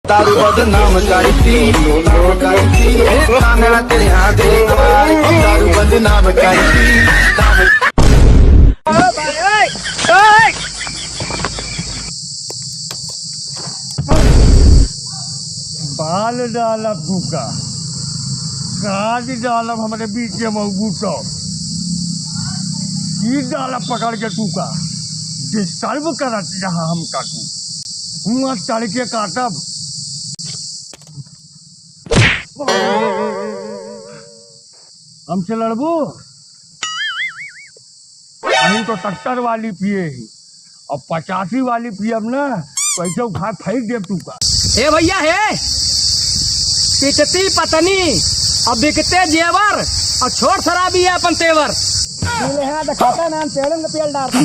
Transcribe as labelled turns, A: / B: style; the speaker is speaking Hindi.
A: दारू बदनाम करती मेरा तेरे यहाँ दारू बदनाम करती।
B: बाल डालब भूखा काज डालब हमारे बीच में मऊबू तो चीज डालब पकड़ के टूका डिस्टर्ब करत जहाँ हम काटू हुआ चढ़ के काटब। हमसे लड़बू अभी तो 70 वाली पिए ही और 85 वाली पियब ना तो ऐसे उठा फेंक देव टूका।
C: हे भैया हे पिटती पतनी अब बिकते जेवर और छोट शराबी है अपन तेवर।
D: दिखाता नाम तेल डालता